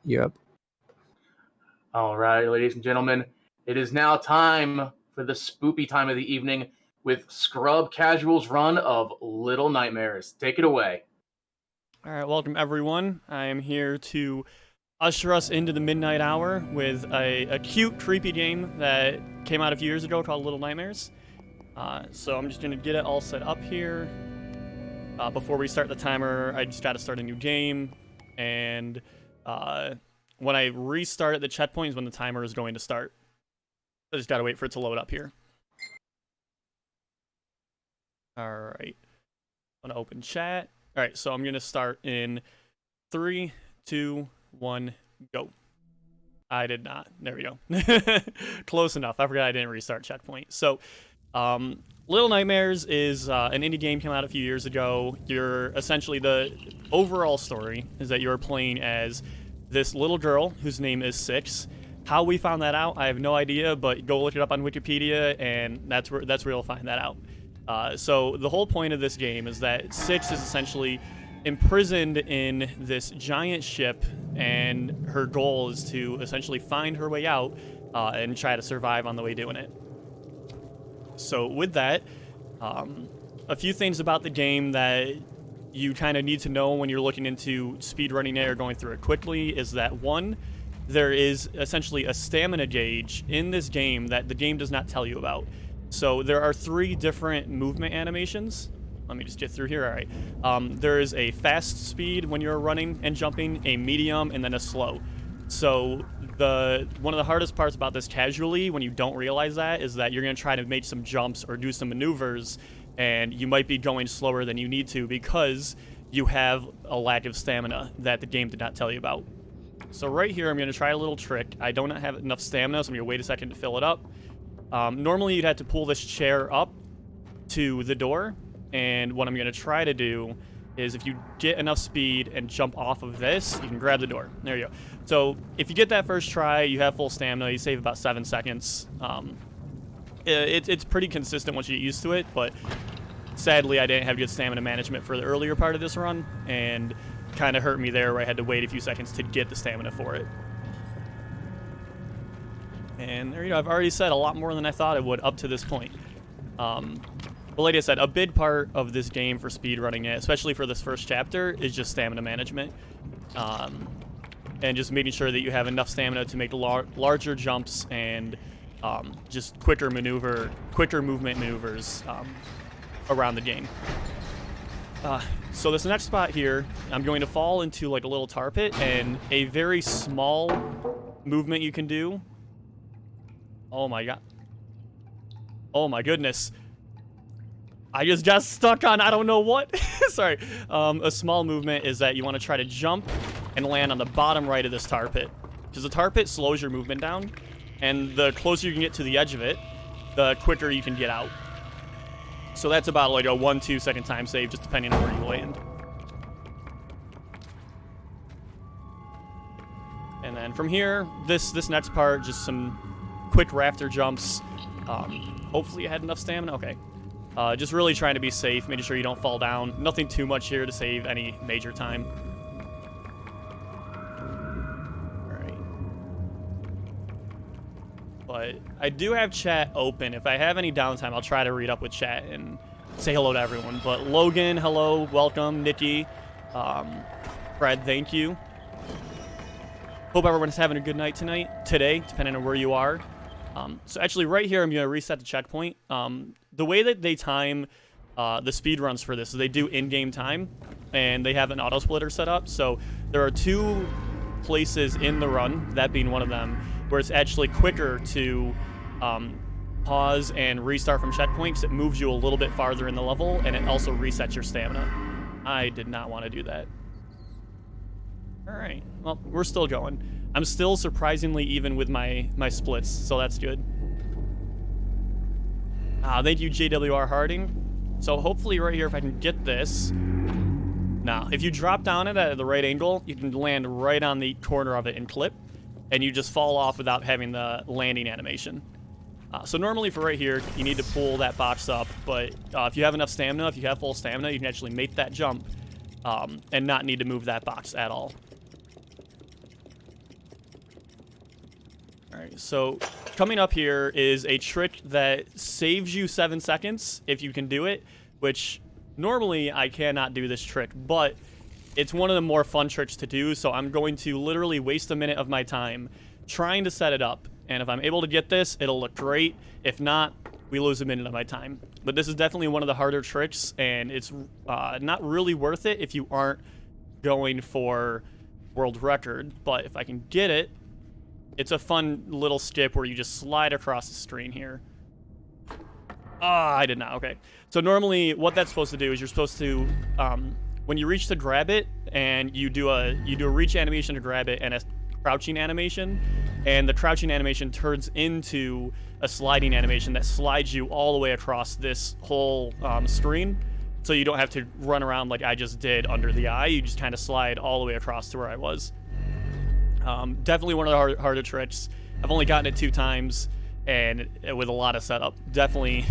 Yep. All right, ladies and gentlemen, it is now time for the spoopy time of the evening with ScrubCasual's run of Little Nightmares. Take it away. All right, welcome everyone. I am here to usher us into the midnight hour with a cute, creepy game that came out a few years ago called Little Nightmares. So I'm just going to get it all set up here. Before we start the timer, I just got to start a new game, and when I restart at the checkpoint is when the timer is going to start. I just got to wait for it to load up here. All right. I'm going to open chat. All right, so I'm going to start in 3, 2, 1, go. I did not. There we go. Close enough. I forgot I didn't restart checkpoint. So, Little Nightmares is an indie game, came out a few years ago. You're essentially, the overall story is that you're playing as this little girl whose name is Six. How we found that out, I have no idea, but go look it up on Wikipedia, and that's where you'll find that out. So the whole point of this game is that Six is essentially imprisoned in this giant ship, and her goal is to essentially find her way out and try to survive on the way doing it. So with that, a few things about the game that you kind of need to know when you're looking into speedrunning it or going through it quickly is that, one, there is essentially a stamina gauge in this game that the game does not tell you about. So there are 3 different movement animations. Let me just get through here. All right. There is a fast speed when you're running and jumping, a medium, and then a slow. So one of the hardest parts about this casually, when you don't realize that, is that you're going to try to make some jumps or do some maneuvers, and you might be going slower than you need to because you have a lack of stamina that the game did not tell you about. So right here, I'm going to try a little trick. I do not have enough stamina, so I'm going to wait a second to fill it up. Normally, you'd have to pull this chair up to the door, and what I'm going to try to do is if you get enough speed and jump off of this, you can grab the door. There you go. So if you get that first try, you have full stamina, you save about 7 seconds. It's pretty consistent once you get used to it, but sadly I didn't have good stamina management for the earlier part of this run, and kind of hurt me there where I had to wait a few seconds to get the stamina for it. And there you go. I've already said a lot more than I thought I would up to this point. But like I said, a big part of this game for speedrunning it, especially for this first chapter, is just stamina management. And just making sure that you have enough stamina to make larger jumps and just quicker movement maneuvers around the game. So this next spot here, I'm going to fall into like a little tar pit, and a very small movement you can do. Oh my god. Oh my goodness. I just got stuck on I don't know what. Sorry. A small movement is that you want to try to jump and land on the bottom right of this tar pit, because the tar pit slows your movement down, and the closer you can get to the edge of it, the quicker you can get out. So that's about like a 1-2 second time save, just depending on where you land. And then from here, this next part, just some quick rafter jumps. Hopefully you had enough stamina. Okay. Just really trying to be safe, making sure you don't fall down. Nothing too much here to save any major time. Alright. But I do have chat open. If I have any downtime, I'll try to read up with chat and say hello to everyone. But Logan, hello, welcome. Nikki, Fred, thank you. Hope everyone's having a good night today, depending on where you are. So actually right here, I'm going to reset the checkpoint. The way that they time the speed runs for this is they do in-game time, and they have an auto splitter set up. So there are 2 places in the run, that being one of them, where it's actually quicker to pause and restart from checkpoints. It moves you a little bit farther in the level, and it also resets your stamina. I did not want to do that. All right, well, we're still going. I'm still surprisingly even with my splits, so that's good. Thank you, JWR Harding. So hopefully right here, if I can get this. Now, if you drop down it at the right angle, you can land right on the corner of it and clip, and you just fall off without having the landing animation. So normally for right here, you need to pull that box up, but if you have enough stamina, if you have full stamina, you can actually make that jump and not need to move that box at all. All right, so coming up here is a trick that saves you 7 seconds if you can do it, which normally I cannot do this trick, but it's one of the more fun tricks to do, so I'm going to literally waste a minute of my time trying to set it up. And if I'm able to get this, it'll look great. If not, we lose a minute of my time. But this is definitely one of the harder tricks, and it's not really worth it if you aren't going for world record. But if I can get it, it's a fun little skip where you just slide across the screen here. Ah, I did not. Okay. So normally what that's supposed to do is you're supposed to, when you reach to grab it, and you do a reach animation to grab it and a crouching animation, and the crouching animation turns into a sliding animation that slides you all the way across this whole screen, so you don't have to run around like I just did under the eye. You just kind of slide all the way across to where I was. Definitely one of the harder tricks. I've only gotten it 2 times, and with a lot of setup. Definitely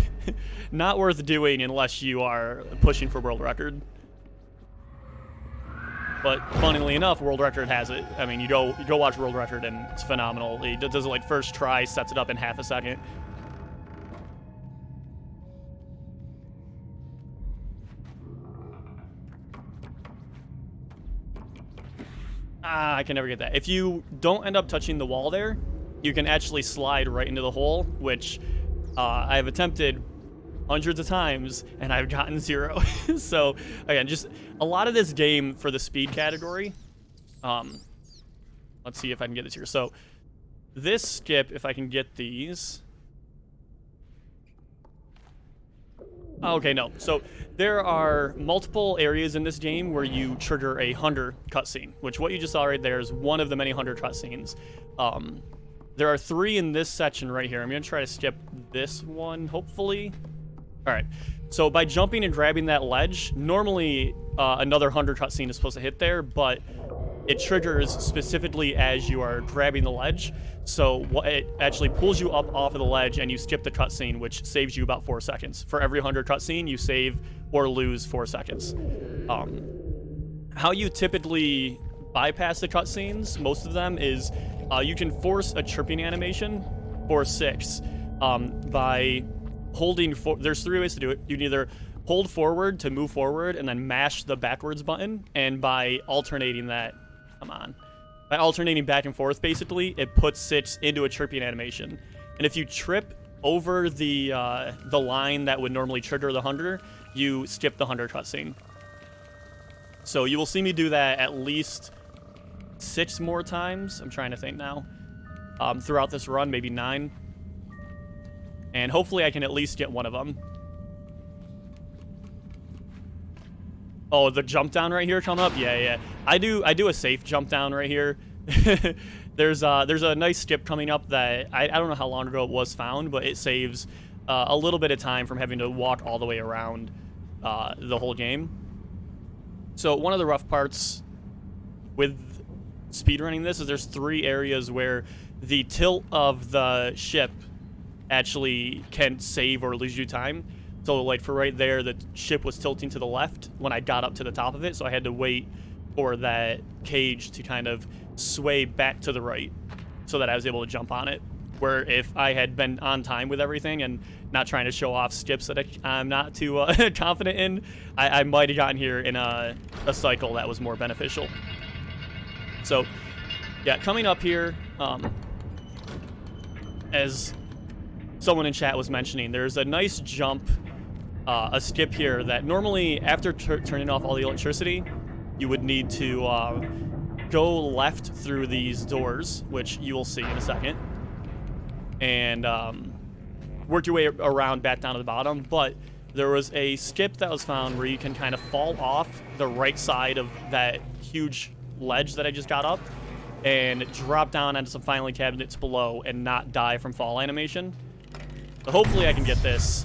not worth doing unless you are pushing for world record. But funnily enough, world record has it. I mean, you go watch world record, and it's phenomenal. He does it like first try, sets it up in half a second. Ah, I can never get that. If you don't end up touching the wall there, you can actually slide right into the hole, which I've attempted hundreds of times, and I've gotten 0. So, again, just a lot of this game for the speed category. Let's see if I can get this here. So, this skip, if I can get these. Okay, no. So, there are multiple areas in this game where you trigger a hunter cutscene, which what you just saw right there is one of the many hunter cutscenes. There are 3 in this section right here. I'm going to try to skip this one, hopefully. All right, so by jumping and grabbing that ledge, normally another hunter cutscene is supposed to hit there, but it triggers specifically as you are grabbing the ledge. So it actually pulls you up off of the ledge, and you skip the cutscene, which saves you about 4 seconds. For every hunter cutscene, you save or lose 4 seconds. How you typically bypass the cutscenes, most of them, is you can force a chirping animation for 6 by holding there's 3 ways to do it. You can either hold forward to move forward and then mash the backwards button, and by alternating that, by alternating back and forth, basically, it puts 6 into a chirping animation. And if you trip over the line that would normally trigger the hunter, you skip the hunter cutscene. So you will see me do that at least 6 more times. I'm trying to think now. Throughout this run, maybe 9. And hopefully I can at least get one of them. Oh, the jump down right here coming up? Yeah. I do a safe jump down right here. There's a nice skip coming up that I don't know how long ago it was found, but it saves a little bit of time from having to walk all the way around the whole game. So one of the rough parts with speedrunning this is there's 3 areas where the tilt of the ship actually can save or lose you time. So like for right there, the ship was tilting to the left when I got up to the top of it, so I had to wait for that cage to kind of sway back to the right so that I was able to jump on it. Where if I had been on time with everything and not trying to show off skips that I'm not too confident in, I might have gotten here in a cycle that was more beneficial. So yeah, coming up here, as someone in chat was mentioning, there's a nice jump, a skip here that normally after turning off all the electricity, you would need to go left through these doors, which you will see in a second, and work your way around back down to the bottom. But there was a skip that was found where you can kind of fall off the right side of that huge ledge that I just got up and drop down onto some filing cabinets below and not die from fall animation. So hopefully I can get this.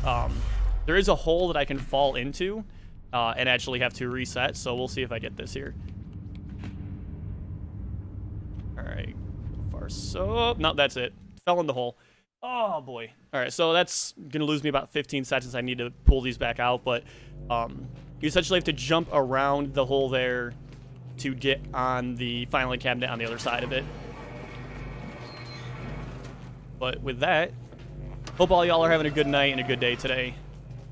There is a hole that I can fall into and actually have to reset, so we'll see if I get this here. All right, so far so... No, that's it. Fell in the hole. Oh, boy. All right, so that's going to lose me about 15 seconds. I need to pull these back out, but you essentially have to jump around the hole there to get on the filing cabinet on the other side of it. But with that, hope all y'all are having a good night and a good day today,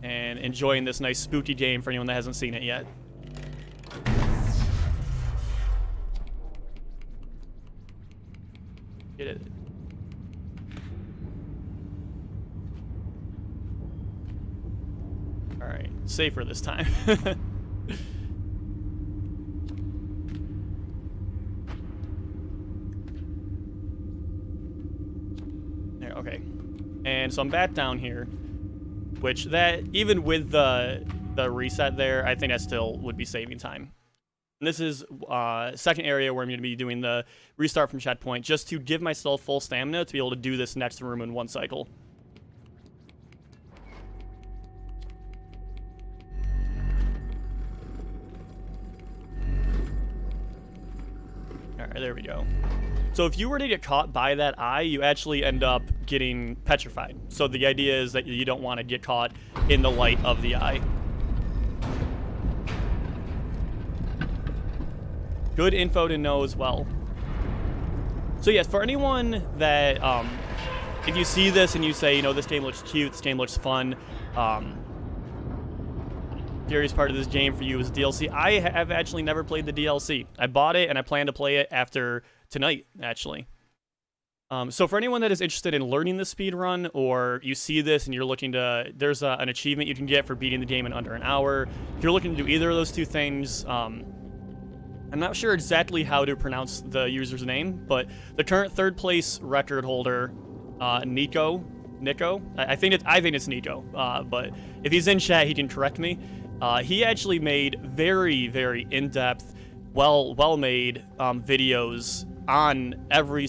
and enjoying this nice spooky game for anyone that hasn't seen it yet. Get it. All right, safer this time. There, okay. And so I'm back down here, which that, even with the reset there, I think that still would be saving time. And this is second area where I'm going to be doing the restart from checkpoint, just to give myself full stamina to be able to do this next room in one cycle. All right, there we go. So if you were to get caught by that eye, you actually end up getting petrified. So the idea is that you don't want to get caught in the light of the eye. Good info to know as well. So yes, for anyone that, if you see this and you say, you know, this game looks cute, this game looks fun, scariest part of this game for you is DLC. I have actually never played the DLC. I bought it and I plan to play it after tonight, actually. So for anyone that is interested in learning the speedrun, or you see this and you're looking to, there's an achievement you can get for beating the game in under an hour. If you're looking to do either of those two things, I'm not sure exactly how to pronounce the user's name, but the current third place record holder, Nico, I think it's Nico, but if he's in chat, he can correct me. He actually made very, very in-depth, well-made videos on every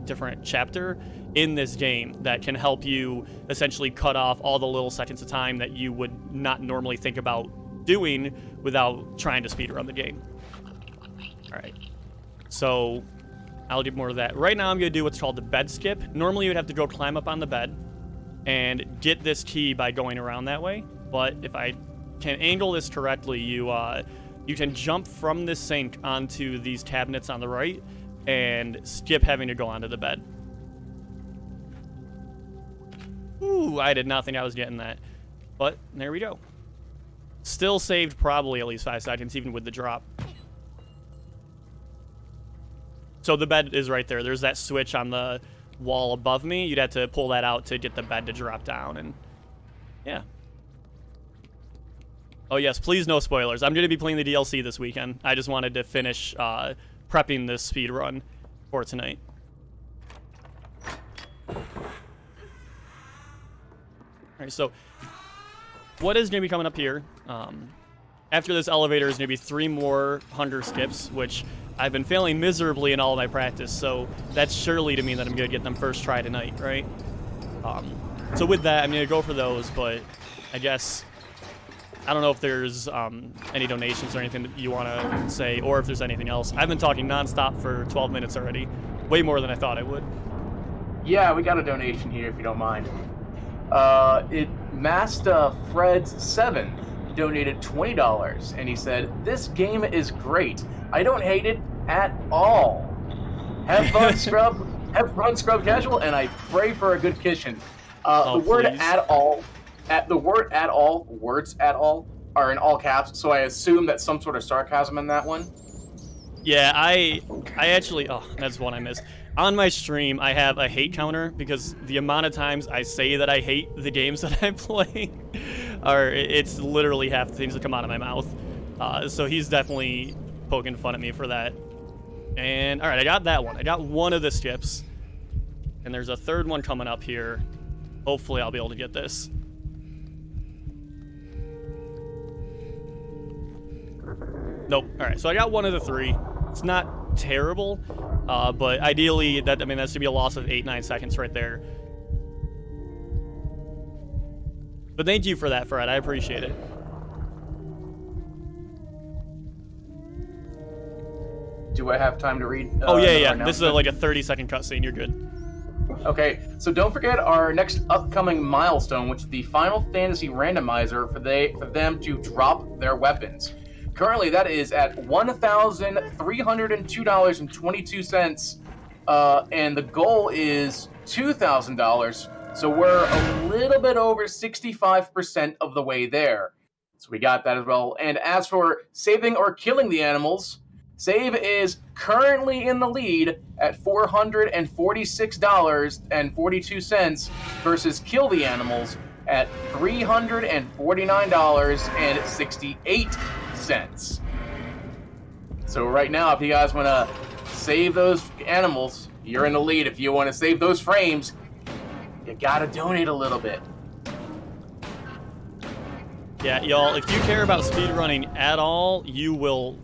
different chapter in this game that can help you essentially cut off all the little seconds of time that you would not normally think about doing without trying to speedrun the game. All right, so I'll do more of that. Right now I'm gonna do what's called the bed skip. Normally you'd have to go climb up on the bed and get this key by going around that way, but if I can angle this correctly, you can jump from this sink onto these cabinets on the right and skip having to go onto the bed. Ooh, I did not think I was getting that, but there we go. Still saved probably at least 5 seconds, even with the drop. So the bed is right there. There's that switch on the wall above me. You'd have to pull that out to get the bed to drop down, and yeah. Oh yes, please no spoilers. I'm going to be playing the DLC this weekend. I just wanted to finish prepping this speed run for tonight. Alright, so what is going to be coming up here? After this elevator is going to be 3 more hunger skips, which I've been failing miserably in all of my practice, so that's surely to mean that I'm going to get them first try tonight, right? So with that, I'm going to go for those, but I guess I don't know if there's any donations or anything that you want to say, or if there's anything else. I've been talking nonstop for 12 minutes already, way more than I thought I would. Yeah, we got a donation here if you don't mind. Master Fred's 7 donated $20, and he said, "This game is great. I don't hate it at all. Have fun, ScrubCasual, and I pray for a good kitchen." The word please. "at all," words "at all" are in all caps, so I assume that's some sort of sarcasm in that one. Yeah, I actually, oh, that's one I missed. On my stream, I have a hate counter because the amount of times I say that I hate the games that I play, it's literally half the things that come out of my mouth. So he's definitely poking fun at me for that. And all right, I got that one. I got one of the skips, and there's a third one coming up here. Hopefully I'll be able to get this. Nope. All right, so I got one of the 3. It's not terrible, but ideally that should be a loss of 8-9 seconds right there. But thank you for that, Fred. I appreciate it. Do I have time to read? Oh yeah. This is like a 30-second cutscene. You're good. Okay, so don't forget our next upcoming milestone, which is the Final Fantasy randomizer for them to drop their weapons. Currently, that is at $1,302.22 and the goal is $2,000. So we're a little bit over 65% of the way there. So we got that as well. And as for saving or killing the animals, Save is currently in the lead at $446.42 versus Kill the Animals at $349.68. So right now, if you guys want to save those animals, you're in the lead. If you want to save those frames, you gotta donate a little bit. Yeah, y'all, if you care about speedrunning at all, you will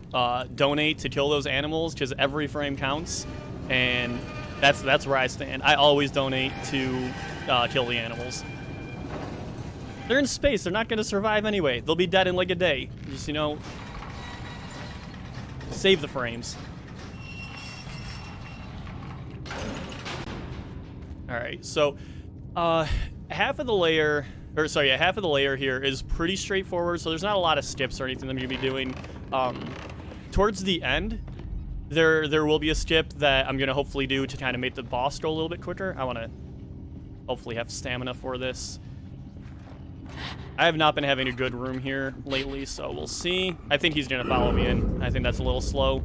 donate to kill those animals, because every frame counts, and that's where I stand. I always donate to kill the animals. They're in space. They're not going to survive anyway. They'll be dead in like a day. Just, save the frames. All right, so half of the layer here is pretty straightforward, so there's not a lot of skips or anything that I'm going to be doing. Towards the end, there will be a skip that I'm going to hopefully do to kind of make the boss go a little bit quicker. I want to hopefully have stamina for this. I have not been having a good room here lately, so we'll see. I think he's going to follow me in. I think that's a little slow.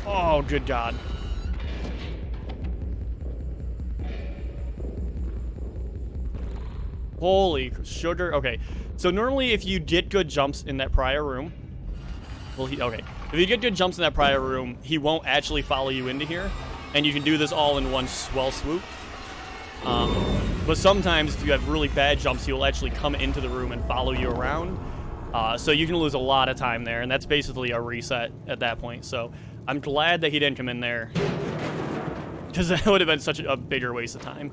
Oh, good God. Holy sugar. Okay, so normally if you get good jumps in that prior room, if you get good jumps in that prior room, he won't actually follow you into here, and you can do this all in one swell swoop. But sometimes if you have really bad jumps, he will actually come into the room and follow you around. So you can lose a lot of time there, and that's basically a reset at that point. So I'm glad that he didn't come in there, because that would have been such a bigger waste of time.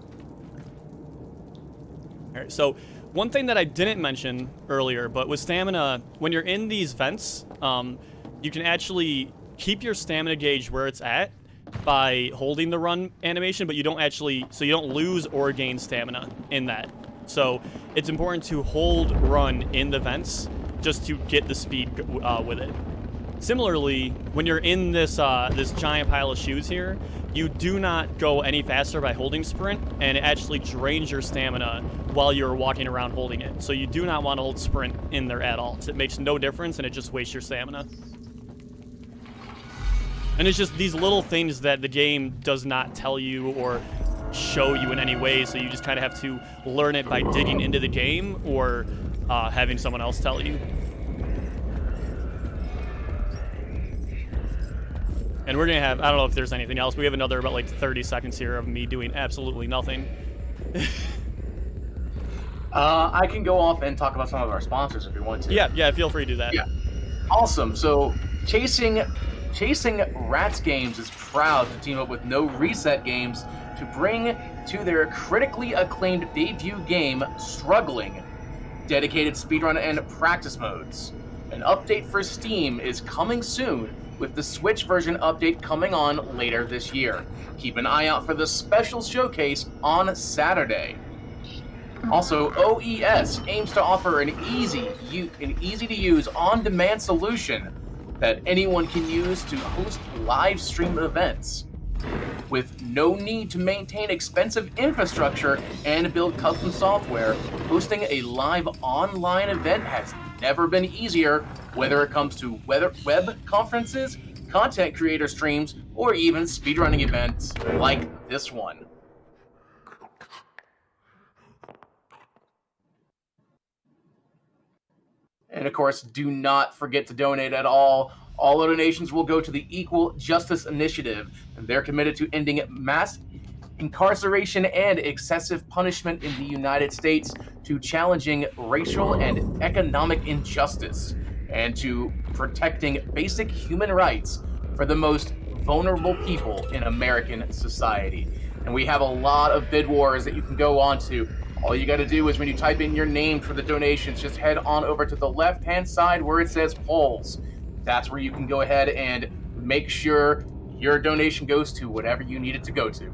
All right, so one thing that I didn't mention earlier, but with stamina, when you're in these vents, you can actually keep your stamina gauge where it's at by holding the run animation, but you don't lose or gain stamina in that. So it's important to hold run in the vents just to get the speed with it. Similarly, when you're in this this giant pile of shoes here, you do not go any faster by holding sprint, and it actually drains your stamina while you're walking around holding it. So you do not want to hold sprint in there at all. It makes no difference, and it just wastes your stamina. And it's just these little things that the game does not tell you or show you in any way, so you just kind of have to learn it by digging into the game or having someone else tell you. And we're going to have, I don't know if there's anything else. We have another about like 30 seconds here of me doing absolutely nothing. I can go off and talk about some of our sponsors if you want to. Yeah, feel free to do that. Yeah. Awesome. So Chasing Rats Games is proud to team up with NoReset Games to bring to their critically acclaimed debut game, Struggling, dedicated speedrun and practice modes. An update for Steam is coming soon, with the Switch version update coming on later this year. Keep an eye out for the special showcase on Saturday. Also, OES aims to offer an easy-to-use, on-demand solution that anyone can use to host live stream events. With no need to maintain expensive infrastructure and build custom software, hosting a live online event has never been easier, whether it comes to web conferences, content creator streams, or even speedrunning events like this one. And of course, do not forget to donate at all. All donations will go to the Equal Justice Initiative, and they're committed to ending mass incarceration and excessive punishment in the United States, to challenging racial and economic injustice, and to protecting basic human rights for the most vulnerable people in American society. And we have a lot of bid wars that you can go on to. All you got to do is when you type in your name for the donations, just head on over to the left-hand side where it says polls. That's where you can go ahead and make sure your donation goes to whatever you need it to go to.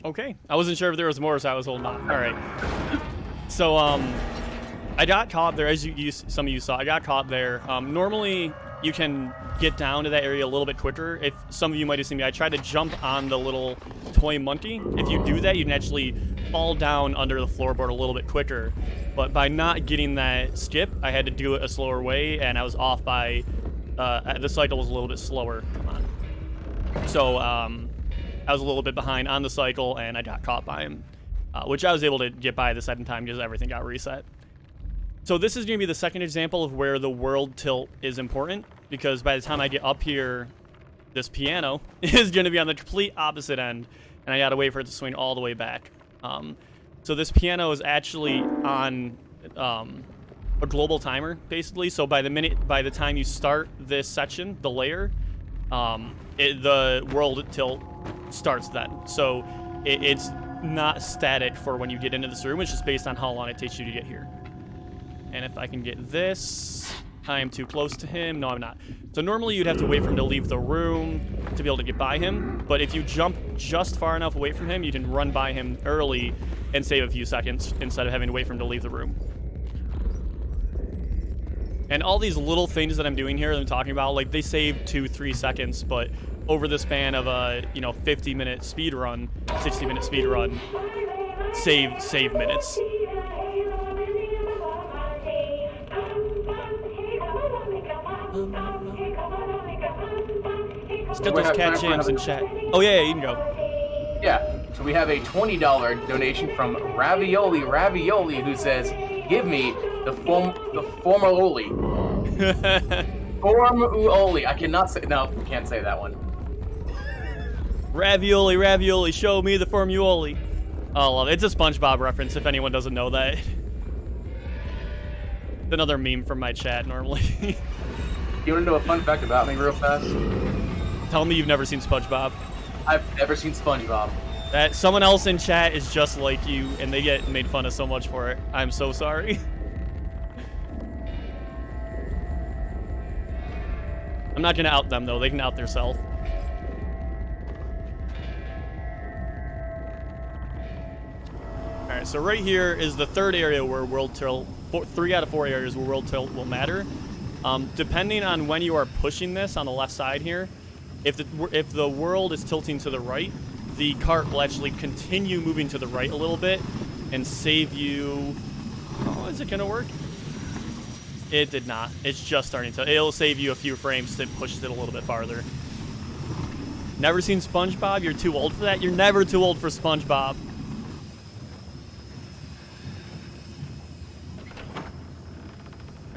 Okay. I wasn't sure if there was more, so I was holding on. All right. So, I got caught there, as some of you saw. I got caught there. Normally, you can get down to that area a little bit quicker. If some of you might have seen me, I tried to jump on the little toy monkey. If you do that, you can actually fall down under the floorboard a little bit quicker. But by not getting that skip, I had to do it a slower way, and I was off by... the cycle was a little bit slower. Come on. So, I was a little bit behind on the cycle, and I got caught by him, which I was able to get by the second time because everything got reset. So this is going to be the second example of where the world tilt is important, because by the time I get up here, this piano is going to be on the complete opposite end, and I got to wait for it to swing all the way back. So this piano is actually on a global timer, basically. So by the time you start this section, the layer, the world tilt starts then. So it's not static for when you get into this room. It's just based on how long it takes you to get here. And if I can get this, I am too close to him. No, I'm not. So normally you'd have to wait for him to leave the room to be able to get by him. But if you jump just far enough away from him, you can run by him early and save a few seconds instead of having to wait for him to leave the room. And all these little things that I'm doing here that I'm talking about, like, they save 2-3 seconds, but over the span of a 50-minute speed run, 60-minute speed run, save minutes. Let's get those cat jams in chat. Oh yeah, you can go. Yeah. So we have a $20 donation from Ravioli, who says, "Give me the formuloli." Formuloli. I cannot say. No, can't say that one. Ravioli, show me the formuloli. Oh, I love it. It's a SpongeBob reference. If anyone doesn't know that, it's another meme from my chat normally. You want to know a fun fact about me, real fast? Tell me you've never seen SpongeBob. I've never seen SpongeBob. That someone else in chat is just like you, and they get made fun of so much for it. I'm so sorry. I'm not gonna out them though. They can out themselves. All right, so right here is the third area where world tilt. 3 out of 4 areas where world tilt will matter. Depending on when you are pushing this on the left side here, if the world is tilting to the right, the cart will actually continue moving to the right a little bit and save you. Oh, is it gonna work? It did not. It's just starting to. It'll save you a few frames that pushes it a little bit farther. Never seen SpongeBob? You're too old for that? You're never too old for SpongeBob.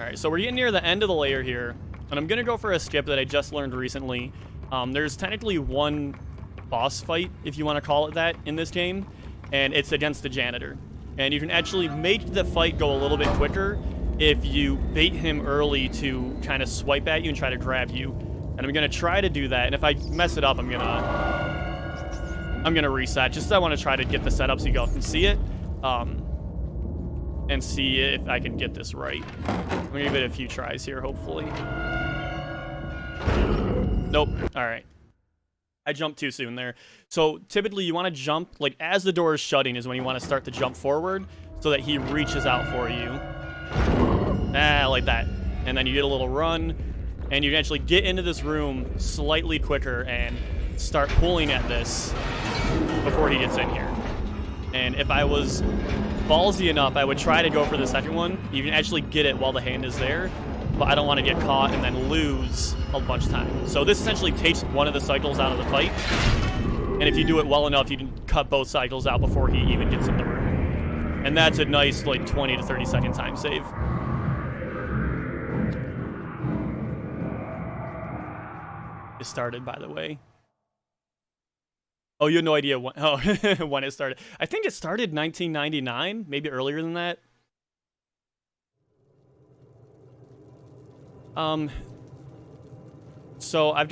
Alright, so we're getting near the end of the layer here, and I'm gonna go for a skip that I just learned recently. There's technically one boss fight, if you want to call it that, in this game, and it's against the janitor. And you can actually make the fight go a little bit quicker if you bait him early to kind of swipe at you and try to grab you. And I'm gonna try to do that, and if I mess it up, I'm gonna reset, just so I want to try to get the setup so you guys can see it. And see if I can get this right. I'm gonna give it a few tries here, hopefully. Nope. All right. I jumped too soon there. So typically you want to jump, like as the door is shutting is when you want to start to jump forward so that he reaches out for you. Like that. And then you get a little run, and you can actually get into this room slightly quicker and start pulling at this before he gets in here. And if I was ballsy enough, I would try to go for the second one. You can actually get it while the hand is there, but I don't want to get caught and then lose a bunch of time. So this essentially takes one of the cycles out of the fight, and if you do it well enough, you can cut both cycles out before he even gets in the room. And that's a nice, like, 20 to 30 second time save. It started, by the way. Oh, you had no idea when, when it started. I think it started 1999, maybe earlier than that. So I'm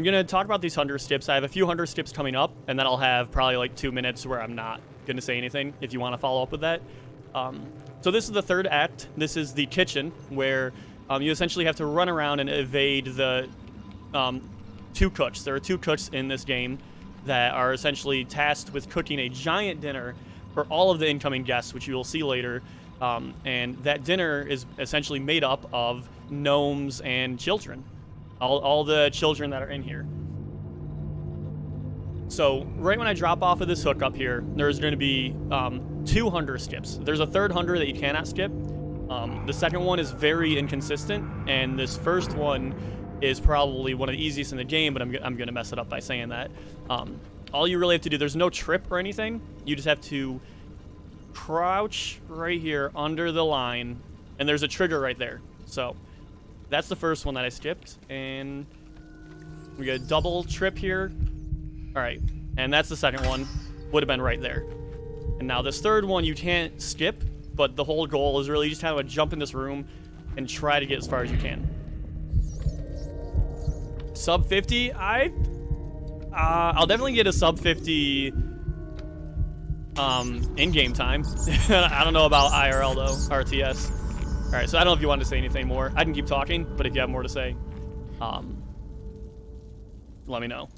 gonna talk about these 100 skips. I have a few 100 skips coming up, and then I'll have probably like 2 minutes where I'm not gonna say anything if you want to follow up with that. So this is the third act. This is the kitchen, where you essentially have to run around and evade the 2 cooks. There are 2 cooks in this game. that are essentially tasked with cooking a giant dinner for all of the incoming guests, which you will see later. And that dinner is essentially made up of gnomes and children. All the children that are in here. So right when I drop off of this hook up here, there's going to be 2 hunter skips. There's a third hunter that you cannot skip. The second one is very inconsistent, and this first one is probably one of the easiest in the game, but I'm going to mess it up by saying that. All you really have to do, there's no trip or anything. You just have to crouch right here under the line, and there's a trigger right there. So that's the first one that I skipped, and we got a double trip here. All right, and that's the second one. Would have been right there. And now this third one you can't skip, but the whole goal is really just kind of jump in this room and try to get as far as you can. Sub 50, I'll definitely get a sub 50 in-game time. I don't know about IRL though, RTS. All right, so I don't know if you want to say anything more. I can keep talking, but if you have more to say, let me know.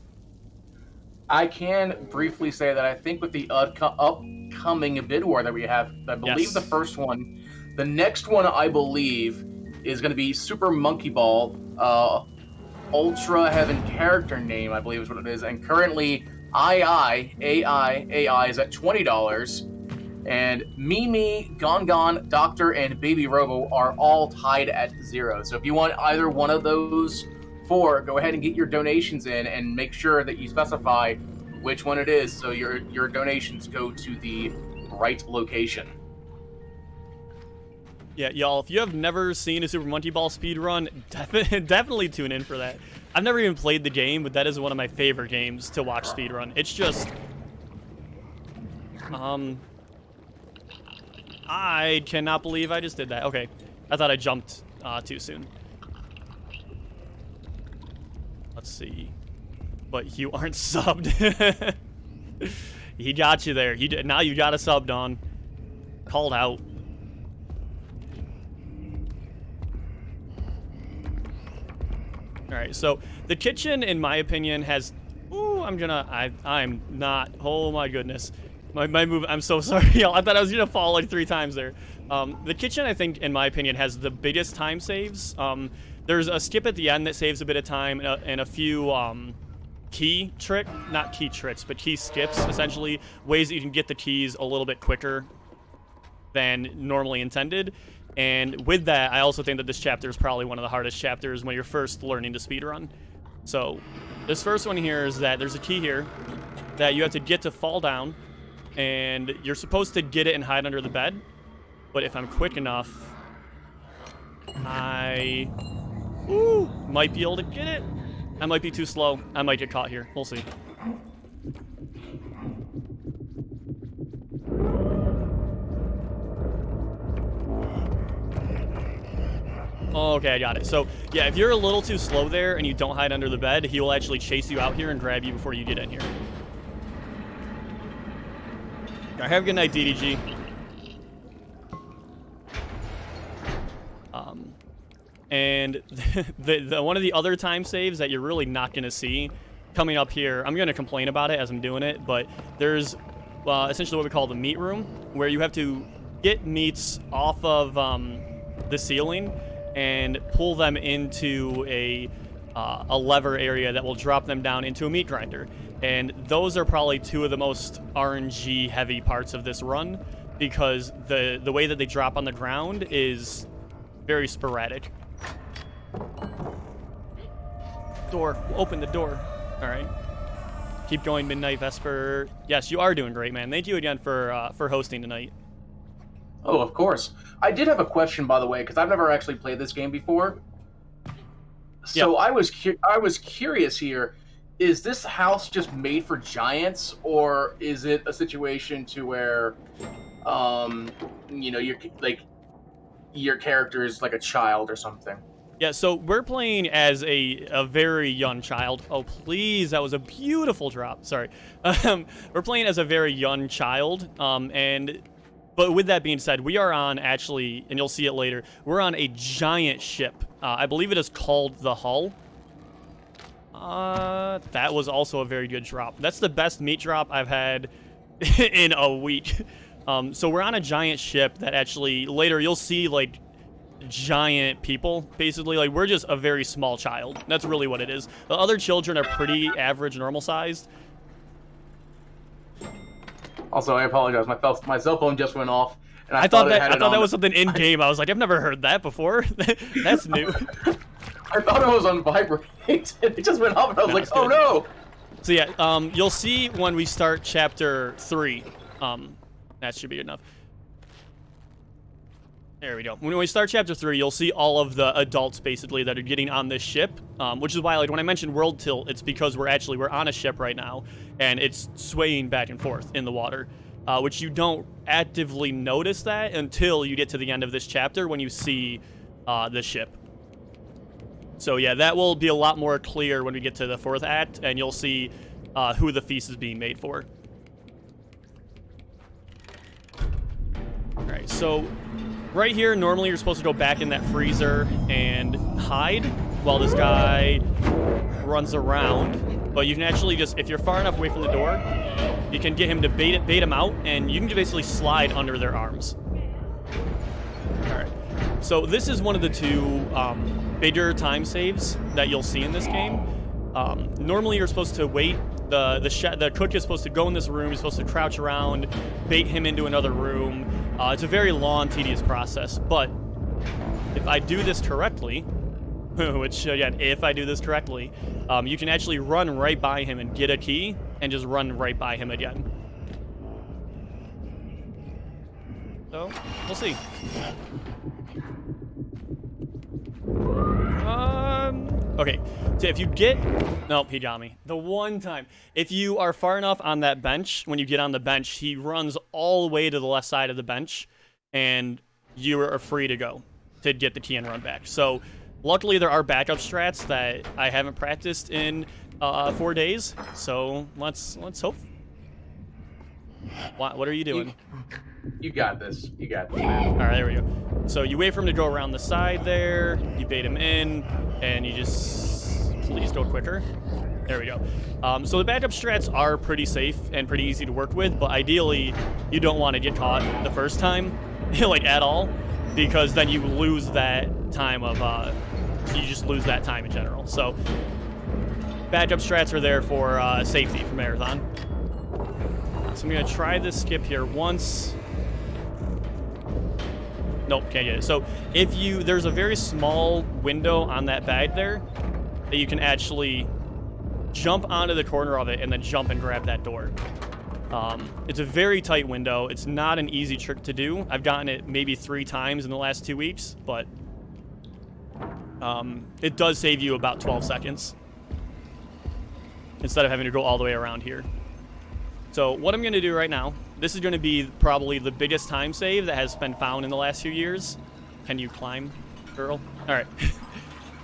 I can briefly say that I think with the upcoming bid war that we have, I believe the first one, the next one I believe is going to be Super Monkey Ball, Ultra Heaven character name, I believe is what it is, and currently AI is at $20, and Mimi, Gon, Doctor, and Baby Robo are all tied at 0. So if you want either one of those 4, go ahead and get your donations in and make sure that you specify which one it is so your donations go to the right location. Yeah, y'all, if you have never seen a Super Monkey Ball speedrun, definitely tune in for that. I've never even played the game, but that is one of my favorite games to watch speedrun. It's just... I cannot believe I just did that. Okay, I thought I jumped too soon. Let's see. But you aren't subbed. He got you there. Now you got a sub, Don. Called out. All right, so the kitchen, in my opinion, has... Ooh, I'm not... Oh, my goodness. My move... I'm so sorry, y'all. I thought I was going to fall like 3 times there. The kitchen, I think, in my opinion, has the biggest time saves. There's a skip at the end that saves a bit of time, and a few key skips, essentially. Ways that you can get the keys a little bit quicker than normally intended. And with that, I also think that this chapter is probably one of the hardest chapters when you're first learning to speedrun. So this first one here is that there's a key here that you have to get to fall down, and you're supposed to get it and hide under the bed. But if I'm quick enough, I might be able to get it. I might be too slow. I might get caught here. We'll see. Okay, I got it. So, yeah, if you're a little too slow there and you don't hide under the bed, he will actually chase you out here and grab you before you get in here. All right, have a good night, DDG. And the one of the other time saves that you're really not going to see coming up here, I'm going to complain about it as I'm doing it, but there's essentially what we call the meat room, where you have to get meats off of the ceiling and pull them into a lever area that will drop them down into a meat grinder. And those are probably 2 of the most RNG heavy parts of this run, because the way that they drop on the ground is very sporadic. Door. Open the door. All right. Keep going, Midnight Vesper. Yes, you are doing great, man. Thank you again for hosting tonight. Oh, of course. I did have a question, by the way, because I've never actually played this game before. So yep. I was curious here. Is this house just made for giants, or is it a situation to where, your character is like a child or something? Yeah, so we're playing as a very young child. Oh, please, that was a beautiful drop. Sorry. We're playing as a very young child, but with that being said, we are on, actually, and you'll see it later, we're on a giant ship. I believe it is called the Hull. That was also a very good drop. That's the best meat drop I've had in a week. So we're on a giant ship that actually later you'll see like giant people, basically. Like, we're just a very small child. That's really what it is. The other children are pretty average, normal sized. Also, I apologize. My cell phone just went off, and I thought that was something in game. I was like, I've never heard that before. That's new. I thought it was on vibrate. It just went off, and I was like, oh no. So yeah, you'll see when we start chapter 3. That should be good enough. There we go. When we start chapter 3, you'll see all of the adults basically that are getting on this ship, which is why, like, when I mentioned world tilt, it's because we're on a ship right now, and it's swaying back and forth in the water, which you don't actively notice that until you get to the end of this chapter when you see the ship. So yeah, that will be a lot more clear when we get to the 4th act, and you'll see who the feast is being made for. All right, so right here, normally you're supposed to go back in that freezer and hide while this guy runs around. But you can actually just, if you're far enough away from the door, you can get him to bait him out, and you can basically slide under their arms. All right. So this is one of the 2 bigger time saves that you'll see in this game. Normally you're supposed to wait. The cook is supposed to go in this room. He's supposed to crouch around, bait him into another room. It's a very long, tedious process. But if I do this correctly, which again, if I do this correctly, you can actually run right by him and get a key, and just run right by him again. So we'll see. Okay, so if you get... Nope, he got me. The one time. If you are far enough on that bench, when you get on the bench, he runs all the way to the left side of the bench, and you are free to go to get the key and run back. So, luckily, there are backup strats that I haven't practiced in 4 days, so let's hope. What are you doing? You got this. You got this. All right, there we go. So you wait for him to go around the side there, you bait him in, and you just, please go quicker. There we go. So the backup strats are pretty safe and pretty easy to work with, but ideally you don't want to get caught the first time, like at all, because then you lose that time of, you just lose that time in general. So backup strats are there for safety for Marathon. So I'm gonna try this skip here once. Nope, can't get it. So if there's a very small window on that bag there that you can actually jump onto the corner of it and then jump and grab that door. It's a very tight window. It's not an easy trick to do. I've gotten it maybe 3 times in the last 2 weeks, but it does save you about 12 seconds instead of having to go all the way around here. So what I'm going to do right now, this is going to be probably the biggest time save that has been found in the last few years. Can you climb, girl? All right.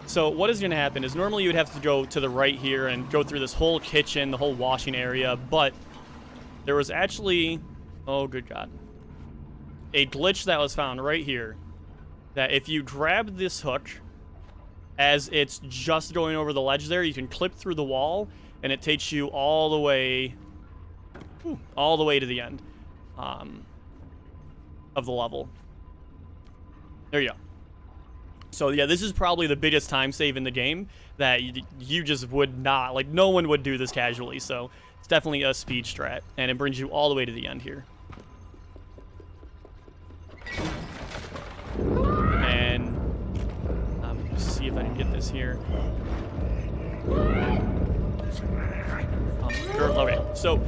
So what is going to happen is normally you would have to go to the right here and go through this whole kitchen, the whole washing area, but there was actually, oh good God, a glitch that was found right here that if you grab this hook as it's just going over the ledge there, you can clip through the wall and it takes you all the way to the end of the level. There you go. So yeah, this is probably the biggest time save in the game that you just would not, like, no one would do this casually. So it's definitely a speed strat, and it brings you all the way to the end here. And see if I can get this here. Okay, so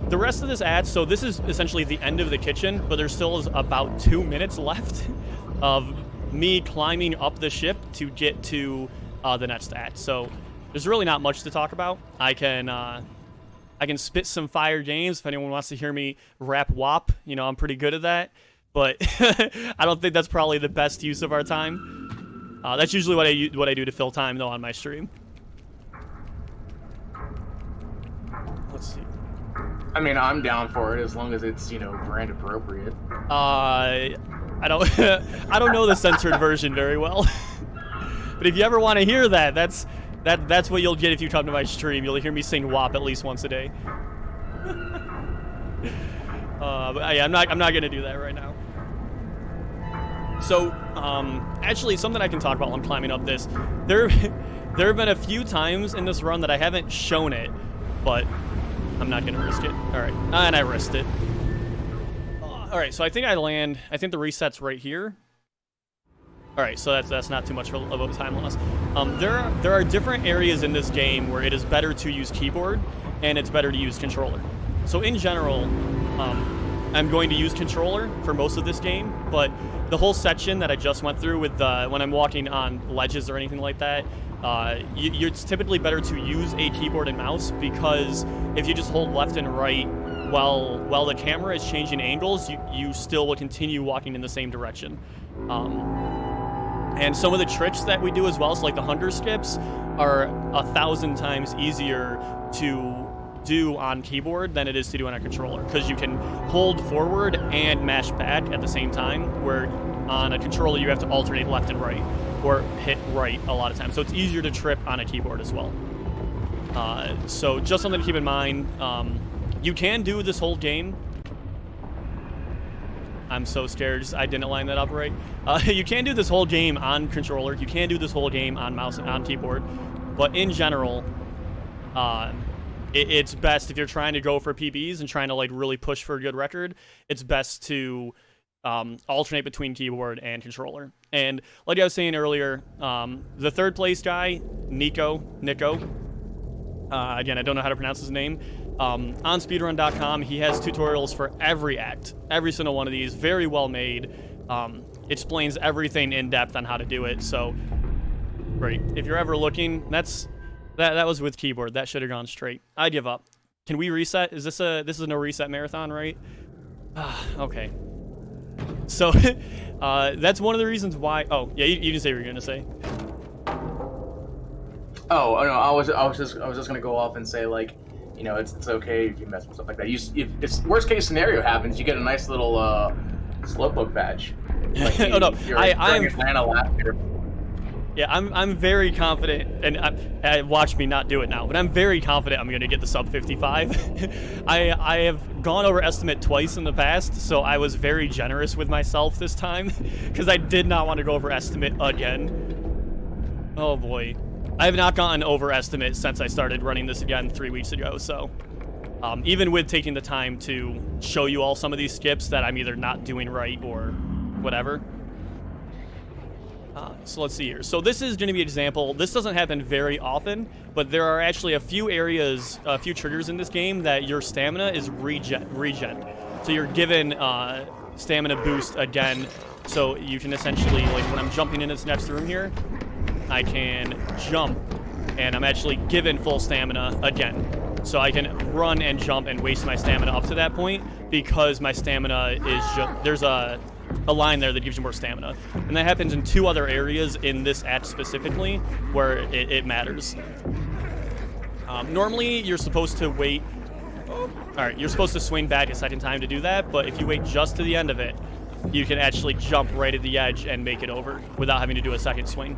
the rest of this ad, so this is essentially the end of the kitchen, but there still is about 2 minutes left of me climbing up the ship to get to the next act. So there's really not much to talk about. I can spit some fire games if anyone wants to hear me rap WAP. You know, I'm pretty good at that, but I don't think that's probably the best use of our time. That's usually what I do to fill time though on my stream. Let's see. I mean, I'm down for it as long as it's, you know, brand appropriate. I don't I don't know the censored version very well. But if you ever want to hear that, that's That's what you'll get if you come to my stream. You'll hear me sing WAP at least once a day. But yeah, I'm not gonna do that right now. So, actually, something I can talk about while I'm climbing up this. There have been a few times in this run that I haven't shown it, but I'm not gonna risk it. All right, and I risked it. All right, so I think the reset's right here. All right, so that's not too much of a time loss. There are different areas in this game where it is better to use keyboard and it's better to use controller. So in general, I'm going to use controller for most of this game, but the whole section that I just went through with when I'm walking on ledges or anything like that, it's typically better to use a keyboard and mouse, because if you just hold left and right while the camera is changing angles, you still will continue walking in the same direction. And some of the tricks that we do as well, so like the hunger skips, are 1,000 times easier to do on keyboard than it is to do on a controller, because you can hold forward and mash back at the same time, where on a controller you have to alternate left and right, or hit right a lot of times. So it's easier to trip on a keyboard as well. So just something to keep in mind. You can do this whole game. I'm so scared I didn't line that up right. You can do this whole game on controller. You can do this whole game on mouse and on keyboard. But in general, it's best if you're trying to go for PBs and trying to like really push for a good record, it's best to alternate between keyboard and controller. And like I was saying earlier, the third place guy, Nico, again, I don't know how to pronounce his name. On speedrun.com, he has tutorials for every act, every single one of these, very well made. Explains everything in depth on how to do it. So, right, if you're ever looking, that was with keyboard. That should have gone straight. I give up. Can we reset? This is a no reset marathon, right? Okay. So that's one of the reasons why. Oh yeah, you can say what you're gonna say. Oh no, I was just gonna go off and say, like, you know, it's okay if you mess with stuff like that. If worst case scenario happens, you get a nice little slowpoke badge. Like oh no, I'm Atlanta last year. Yeah, I'm very confident, and watch me not do it now, but I'm very confident I'm going to get the sub 55. I have gone over estimate twice in the past, so I was very generous with myself this time, because I did not want to go over estimate again. Oh boy. I have not gotten over estimate since I started running this again 3 weeks ago, so even with taking the time to show you all some of these skips that I'm either not doing right or whatever. So let's see here. So this is going to be an example. This doesn't happen very often, but there are actually a few areas, a few triggers in this game that your stamina is regen. So you're given stamina boost again. So you can essentially, like when I'm jumping in this next room here, I can jump, and I'm actually given full stamina again. So I can run and jump and waste my stamina up to that point, because my stamina is just, there's a line there that gives you more stamina. And that happens in 2 other areas in this act specifically where it matters. Normally, you're supposed to wait. Alright, you're supposed to swing back a second time to do that, but if you wait just to the end of it, you can actually jump right at the edge and make it over without having to do a second swing.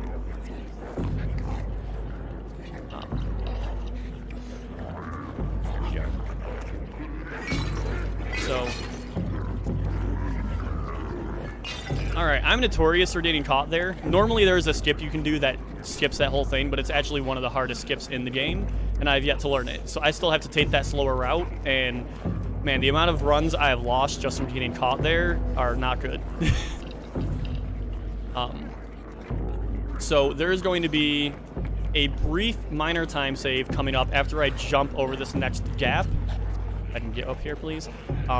So, alright, I'm notorious for getting caught there. Normally there's a skip you can do that skips that whole thing, but it's actually one of the hardest skips in the game, and I've yet to learn it. So I still have to take that slower route, and man, the amount of runs I have lost just from getting caught there are not good. So there is going to be a brief minor time save coming up after I jump over this next gap. I can get up here, please.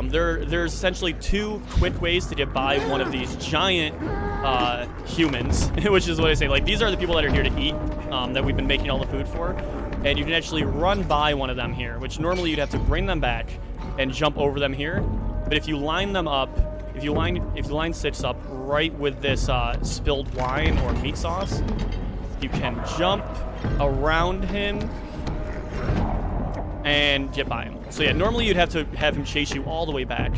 There's essentially 2 quick ways to get by one of these giant humans, which is what I say. Like, these are the people that are here to eat, that we've been making all the food for. And you can actually run by one of them here, which normally you'd have to bring them back and jump over them here. But if you line them up, if you line 6 up right with this spilled wine or meat sauce, you can jump around him and get by him. So yeah, normally you'd have to have him chase you all the way back.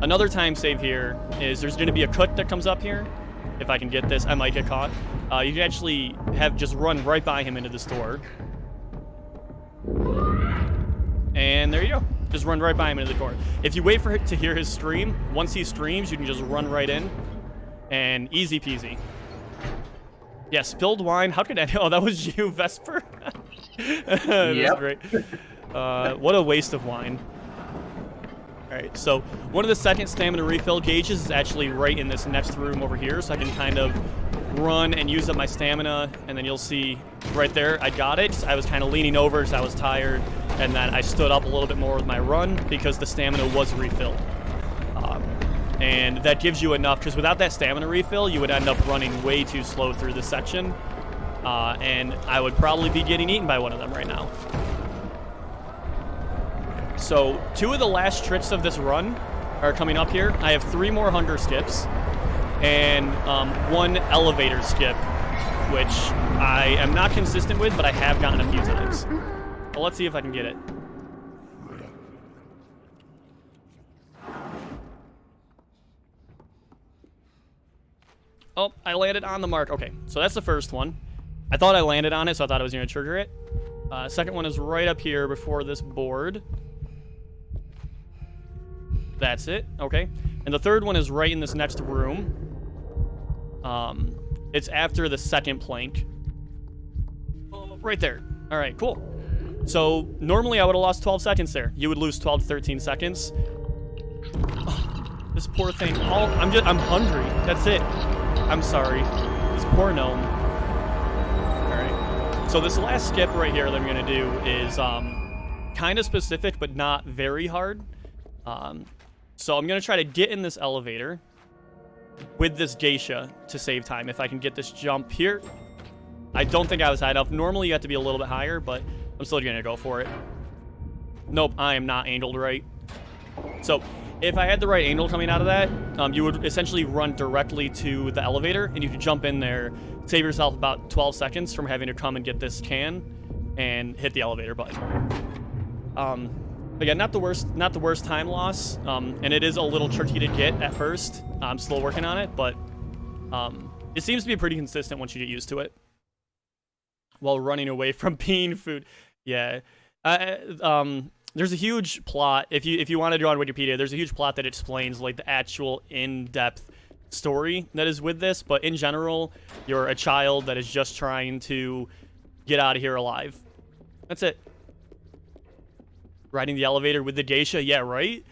Another time save here is there's going to be a cut that comes up here, if I can get this. I might get caught. You can actually have just run right by him into the store. And there you go. Just run right by him into the door. If you wait for it to hear his stream, once he streams, you can just run right in. And easy peasy. Yeah, spilled wine. How could I? Oh, that was you, Vesper. That's great. What a waste of wine. All right, so one of the second stamina refill gauges is actually right in this next room over here, so I can kind of run and use up my stamina, and then you'll see right there, I got it. I was kind of leaning over because I was tired, and then I stood up a little bit more with my run because the stamina was refilled. And that gives you enough, because without that stamina refill, you would end up running way too slow through the section, and I would probably be getting eaten by one of them right now. So 2 of the last tricks of this run are coming up here. I have 3 more hunger skips and 1 elevator skip, which I am not consistent with, but I have gotten a few times. Well, let's see if I can get it. Oh, I landed on the mark. Okay, so that's the first one. I thought I landed on it, so I thought I was going to trigger it. Second one is right up here before this board. That's it. Okay. And the third one is right in this next room. It's after the second plank. Oh, right there. All right, cool. So normally I would have lost 12 seconds there. You would lose 12 to 13 seconds. Oh, this poor thing. I'm hungry. That's it. I'm sorry. This poor gnome. All right. So this last skip right here that I'm going to do is kind of specific, but not very hard. So I'm going to try to get in this elevator with this geisha to save time. If I can get this jump here. I don't think I was high enough. Normally you have to be a little bit higher, but I'm still going to go for it. Nope, I am not angled right. So if I had the right angle coming out of that, you would essentially run directly to the elevator, and you could jump in there, save yourself about 12 seconds from having to come and get this can and hit the elevator button. Again, not the worst time loss, and it is a little tricky to get at first. I'm still working on it, but it seems to be pretty consistent once you get used to it. While running away from bean food, yeah. There's a huge plot. If you want to go on Wikipedia, there's a huge plot that explains like the actual in-depth story that is with this. But in general, you're a child that is just trying to get out of here alive. That's it. Riding the elevator with the geisha, yeah, right?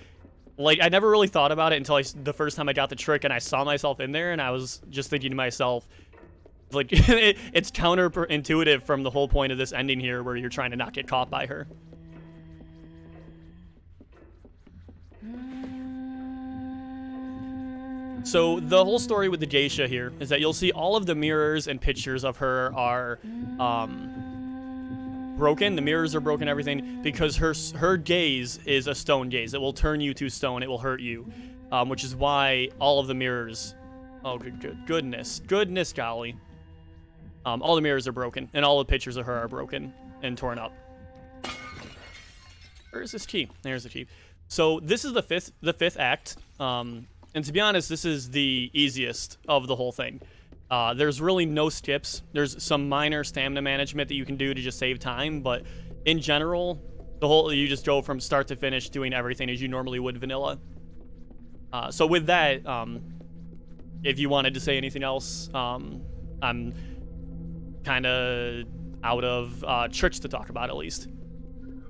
Like, I never really thought about it until the first time I got the trick and I saw myself in there, and I was just thinking to myself, like, it's counterintuitive from the whole point of this ending here where you're trying to not get caught by her. So the whole story with the geisha here is that you'll see all of the mirrors and pictures of her are broken. The mirrors are broken, everything, because her gaze is a stone gaze. It will turn you to stone. It will hurt you, which is why all of the mirrors. Oh, goodness golly! All the mirrors are broken, and all the pictures of her are broken and torn up. Where's this key? There's the key. So this is the fifth act. And to be honest, this is the easiest of the whole thing. There's really no skips. There's some minor stamina management that you can do to just save time, but in general, you just go from start to finish doing everything as you normally would vanilla. So with that, if you wanted to say anything else, I'm kind of out of tricks to talk about, at least.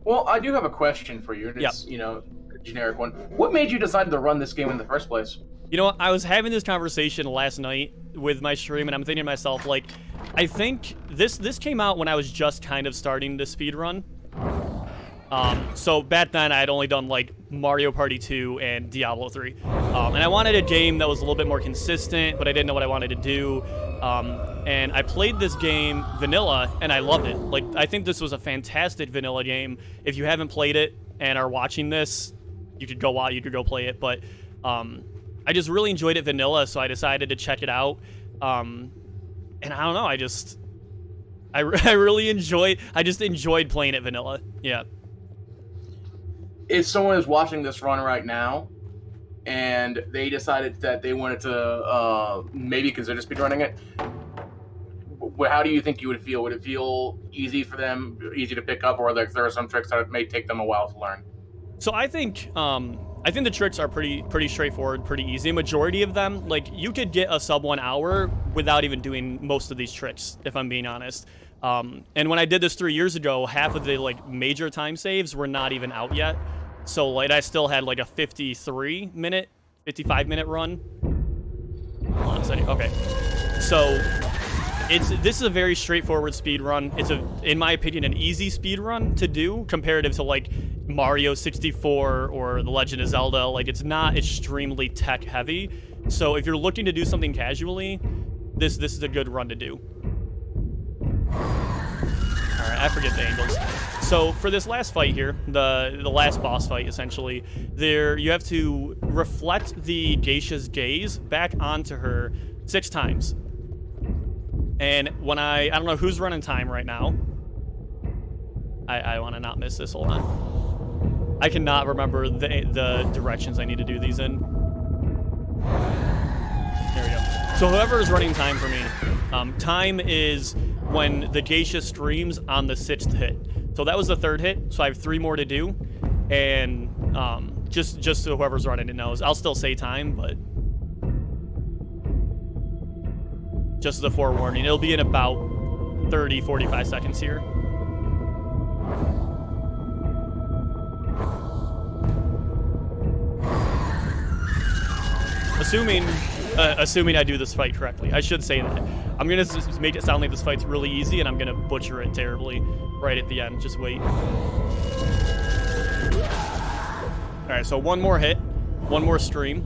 Well, I do have a question for you. It's, you know, a generic one. What made you decide to run this game in the first place? You know what? I was having this conversation last night with my stream, and I'm thinking to myself, like, I think this came out when I was just kind of starting to speedrun. So back then, I had only done, like, Mario Party 2 and Diablo 3. And I wanted a game that was a little bit more consistent, but I didn't know what I wanted to do. And I played this game vanilla, and I loved it. Like, I think this was a fantastic vanilla game. If you haven't played it and are watching this, you could go play it. But I just really enjoyed it vanilla, so I decided to check it out. And I don't know, I really enjoyed playing it vanilla. Yeah. If someone is watching this run right now, and they decided that they wanted to maybe consider speedrunning it. How do you think you would feel? Would it feel easy for them, easy to pick up, or like there are some tricks that may take them a while to learn? So I think the tricks are pretty straightforward, pretty easy. Majority of them, like you could get a sub 1 hour without even doing most of these tricks, if I'm being honest. And when I did this 3 years ago, half of the like major time saves were not even out yet. So like I still had like a 55 minute run. Hold on a second. Okay. So this is a very straightforward speed run. It's in my opinion, an easy speed run to do comparative to like Mario 64 or The Legend of Zelda. Like it's not extremely tech heavy. So if you're looking to do something casually, this is a good run to do. All right, I forget the angles. So for this last fight here, the last boss fight essentially, you have to reflect the geisha's gaze back onto her 6 times. And when I don't know who's running time right now. I want to not miss this. Hold on. I cannot remember the directions I need to do these in. There we go. So whoever is running time for me, time is when the geisha streams on the 6th hit. So that was the 3rd hit. So I have 3 more to do, and just so whoever's running it knows, I'll still say time, but just as a forewarning, it'll be in about 30-45 seconds here. Assuming I do this fight correctly. I should say that. I'm gonna just make it sound like this fight's really easy, and I'm gonna butcher it terribly right at the end. Just wait. All right, so 1 more hit, 1 more stream.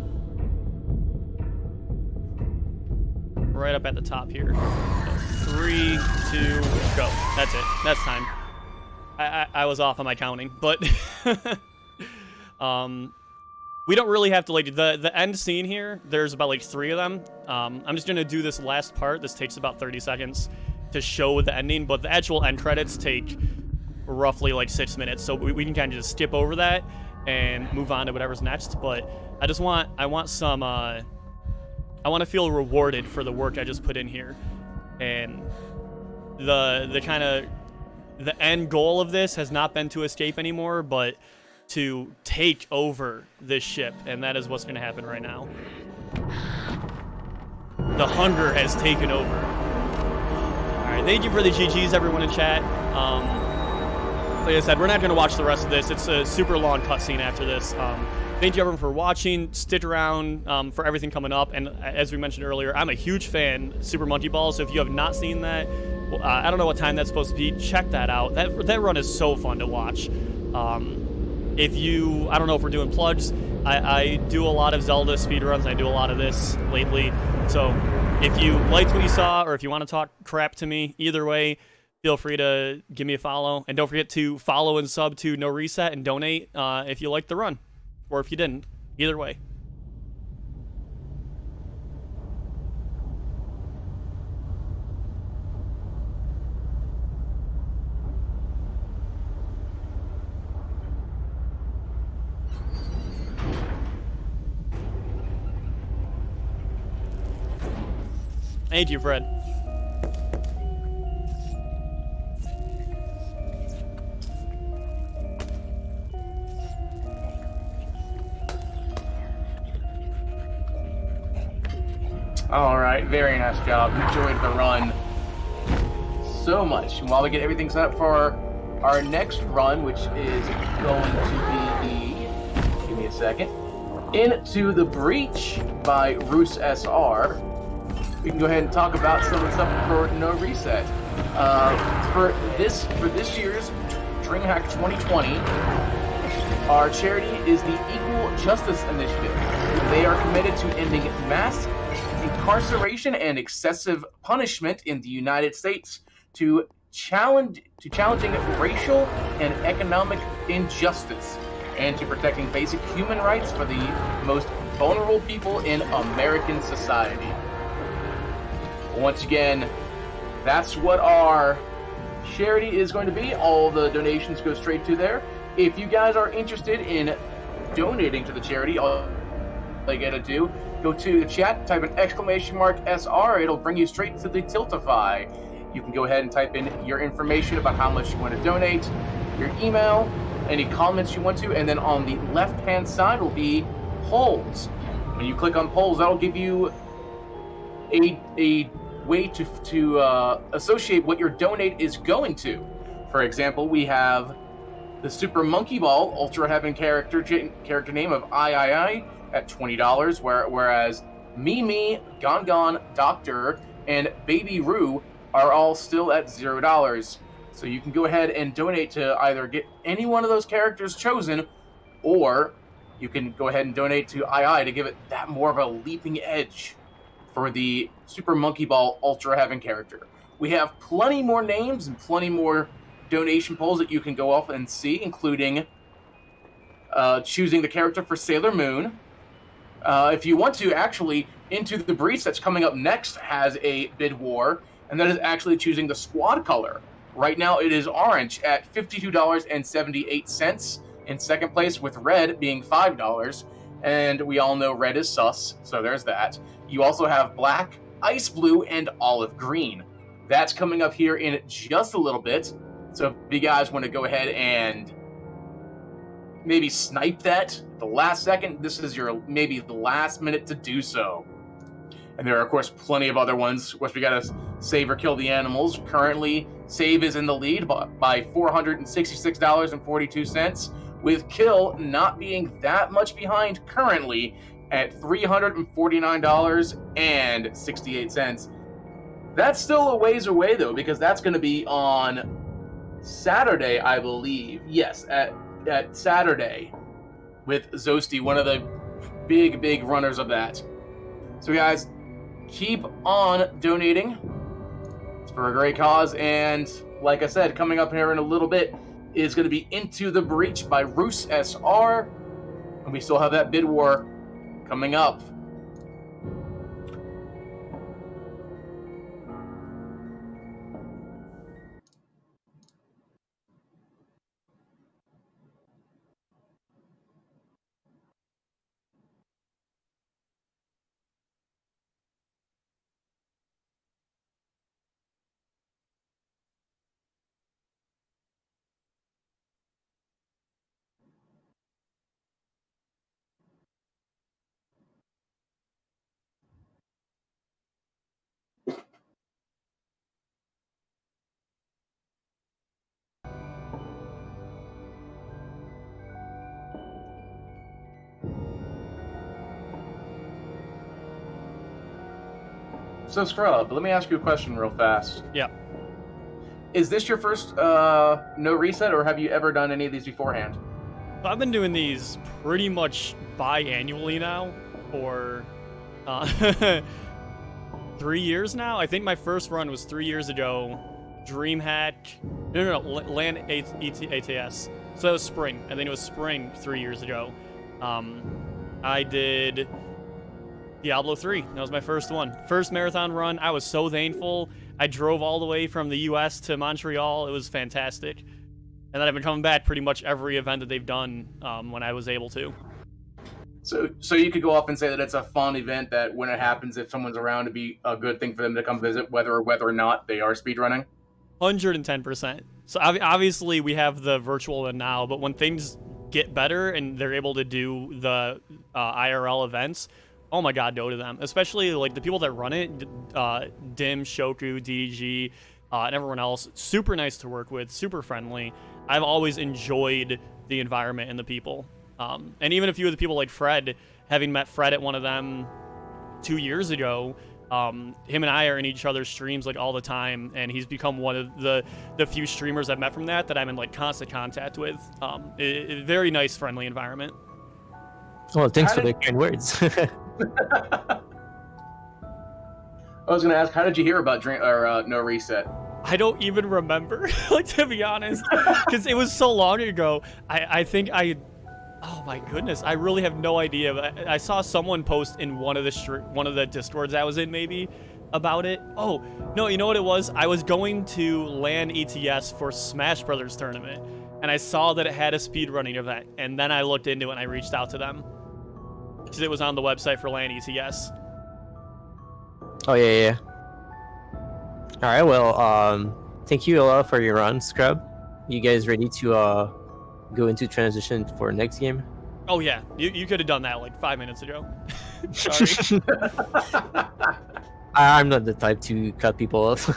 Right up at the top here. So 3, 2, go. That's it. That's time. I was off on my counting, but we don't really have to like the end scene here. There's about like 3 of them. I'm just gonna do this last part. This takes about 30 seconds to show the ending, but the actual end credits take roughly like 6 minutes, so we can kind of just skip over that and move on to whatever's next. But I want some I want to feel rewarded for the work I just put in here, and the end goal of this has not been to escape anymore, but to take over this ship, and that is what's going to happen right now. The hunger has taken over. All right, thank you for the GGs, everyone in chat. Like I said, we're not going to watch the rest of this. It's a super long cutscene after this. Thank you everyone for watching. Stick around for everything coming up. And as we mentioned earlier, I'm a huge fan of Super Monkey Ball. So if you have not seen that, I don't know what time that's supposed to be. Check that out. That run is so fun to watch. I don't know if we're doing plugs. I do a lot of Zelda speedruns, and I do a lot of this lately. So if you liked what you saw, or if you want to talk crap to me, either way, feel free to give me a follow. And don't forget to follow and sub to NoReset and donate if you liked the run. Or if you didn't. Either way. Thank you, Fred. All right, very nice job. Enjoyed the run so much. And while we get everything set up for our next run, which is going to be, give me a second, Into the Breach by Roos SR, we can go ahead and talk about some of the stuff for NoReset. For this year's DreamHack 2020, our charity is the Equal Justice Initiative. They are committed to ending mass incarceration and excessive punishment in the United States, to challenging racial and economic injustice, and to protecting basic human rights for the most vulnerable people in American society. Once again, that's what our charity is going to be. All the donations go straight to there. If you guys are interested in donating to the charity, all you gotta do, go to the chat, type an exclamation mark SR, it'll bring you straight to the Tiltify. You can go ahead and type in your information about how much you want to donate, your email, any comments you want to, and then on the left-hand side will be polls. When you click on polls, that'll give you a way to associate what your donate is going to. For example, we have the Super Monkey Ball Ultra Heaven character name of III at $20, whereas Mimi, Gon, Doctor, and Baby Roo are all still at $0. So you can go ahead and donate to either get any one of those characters chosen, or you can go ahead and donate to II to give it that more of a leaping edge for the Super Monkey Ball Ultra Heaven character. We have plenty more names and plenty more donation polls that you can go off and see, including choosing the character for Sailor Moon. If you want to, actually, Into the Breach that's coming up next has a bid war, and that is actually choosing the squad color. Right now it is orange at $52.78 in second place, with red being $5, and we all know red is sus, so there's that. You also have black, ice blue, and olive green. That's coming up here in just a little bit, so if you guys want to go ahead and maybe snipe that at the last second, this is your maybe the last minute to do so. And there are, of course, plenty of other ones. Of course, we got to save or kill the animals. Currently, save is in the lead by $466.42, with kill not being that much behind currently at $349.68. That's still a ways away, though, because that's going to be on Saturday, I believe. Yes, at Saturday with Zosti, one of the big runners of that. So, guys, keep on donating. It's for a great cause, and like I said, coming up here in a little bit is going to be Into the Breach by Roos SR, and we still have that bid war coming up. So, Scrub, let me ask you a question real fast. Yeah. Is this your first NoReset, or have you ever done any of these beforehand? I've been doing these pretty much biannually now for 3 years now. I think my first run was 3 years ago. DreamHack. No, Land ATS. So that was spring. I think it was spring 3 years ago. I did Diablo 3. That was my first one. First marathon run. I was so thankful. I drove all the way from the US to Montreal. It was fantastic. And then I've been coming back pretty much every event that they've done when I was able to. So you could go up and say that it's a fun event that when it happens, if someone's around, to be a good thing for them to come visit, whether or not they are speedrunning? 110%. So obviously we have the virtual one now, but when things get better and they're able to do the IRL events, oh my god, go to them. Especially like the people that run it, Dim, Shoku, DDG, and everyone else. Super nice to work with, super friendly. I've always enjoyed the environment and the people. And even a few of the people like Fred, having met Fred at one of them 2 years ago, him and I are in each other's streams like all the time, and he's become one of the few streamers I've met from that I'm in like constant contact with. Very nice, friendly environment. Well, thanks for the kind words. I was going to ask, how did you hear about NoReset? I don't even remember, like, to be honest, because it was so long ago. I think oh my goodness, I really have no idea. But I saw someone post in one of the Discords I was in, maybe, about it. Oh no, you know what it was? I was going to LAN ETS for Smash Brothers tournament, and I saw that it had a speedrunning event, and then I looked into it and I reached out to them. Because it was on the website for Lanny's, yes. Oh yeah. All right. Well, thank you a lot for your run, Scrub. You guys ready to go into transition for next game? Oh yeah, you could have done that like 5 minutes ago. Sorry. I'm not the type to cut people off.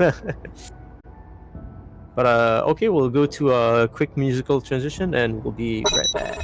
But okay, we'll go to a quick musical transition and we'll be right back.